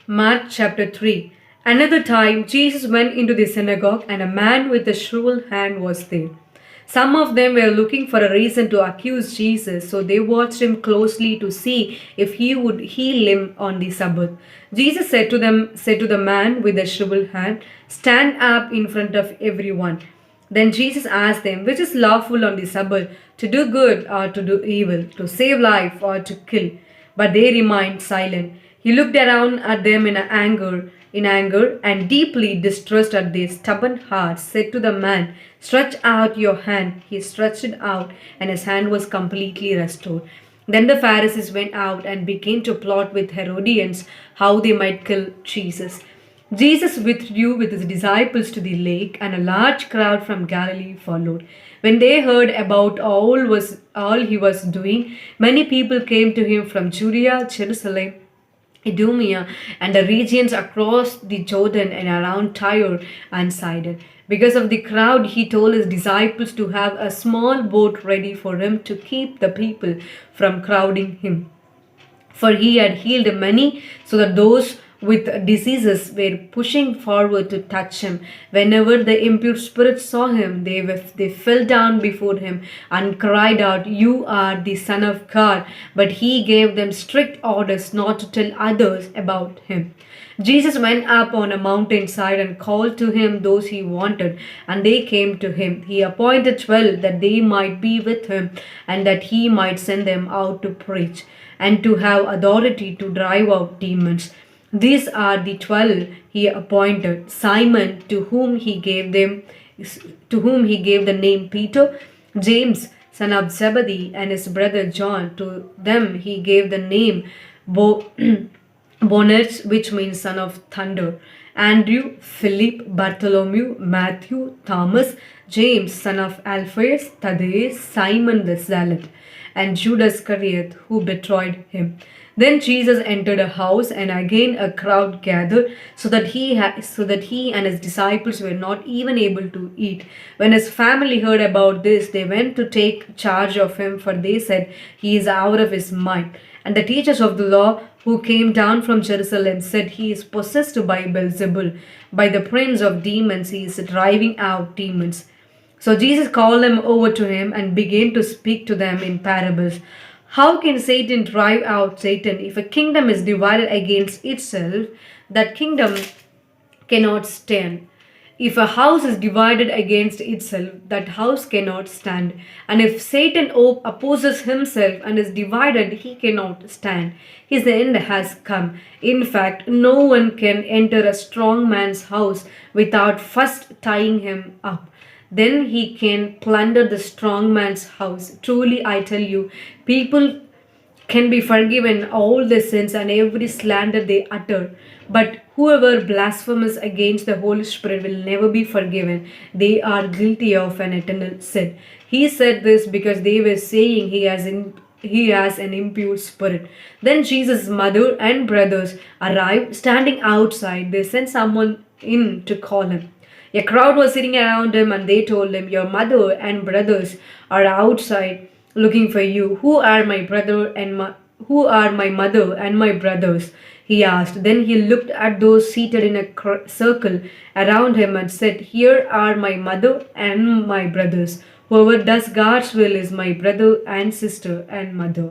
Mark chapter 3. Another time, Jesus went into the synagogue, and a man with a shriveled hand was there. Some of them were looking for a reason to accuse Jesus, so they watched him closely to see if he would heal him on the Sabbath. Jesus said to the man with the shriveled hand, "Stand up in front of everyone." Then Jesus asked them, "Which is lawful on the Sabbath, to do good or to do evil, to save life or to kill?" But they remained silent. He looked around at them in anger and deeply distressed at their stubborn hearts, said to the man, "Stretch out your hand." He stretched it out, and his hand was completely restored. Then the Pharisees went out and began to plot with Herodians how they might kill Jesus. Jesus withdrew with his disciples to the lake, and a large crowd from Galilee followed. When they heard about all he was doing, many people came to him from Judea, Jerusalem, Idumea, and the regions across the Jordan and around Tyre and Sidon. Because of the crowd, he told his disciples to have a small boat ready for him to keep the people from crowding him, for he had healed many, so that those with diseases were pushing forward to touch him. Whenever the impure spirits saw him, they fell down before him and cried out, "You are the Son of God." But he gave them strict orders not to tell others about him. Jesus went up on a mountainside and called to him those he wanted, and they came to him. He appointed 12 that they might be with him, and that he might send them out to preach and to have authority to drive out demons. These are the 12 he appointed: Simon, to whom he gave the name Peter; James, son of Zebedee, and his brother John. To them he gave the name Bo- Bonerz, which means son of thunder; Andrew, Philip, Bartholomew, Matthew, Thomas, James, son of Alphaeus, Thaddeus, Simon the Zealot, and Judas Iscariot, who betrayed him. Then Jesus entered a house, and again a crowd gathered, so that he and his disciples were not even able to eat. When his family heard about this, they went to take charge of him, for they said, "He is out of his mind." And the teachers of the law who came down from Jerusalem said, "He is possessed by Beelzebul, by the prince of demons he is driving out demons." So Jesus called them over to him and began to speak to them in parables. "How can Satan drive out Satan? If a kingdom is divided against itself, that kingdom cannot stand. If a house is divided against itself, that house cannot stand. And if Satan opposes himself and is divided, he cannot stand. His end has come. In fact, no one can enter a strong man's house without first tying him up. Then he can plunder the strong man's house. Truly, I tell you, people can be forgiven all their sins and every slander they utter. But whoever blasphemes against the Holy Spirit will never be forgiven. They are guilty of an eternal sin." He said this because they were saying he has an impure spirit. Then Jesus' mother and brothers arrived. Standing outside, they sent someone in to call him. A crowd was sitting around him, and they told him, "Your mother and brothers are outside looking for you." Who are my mother and my brothers?" he asked. Then he looked at those seated in a circle around him and said, "Here are my mother and my brothers. Whoever does God's will is my brother and sister and mother."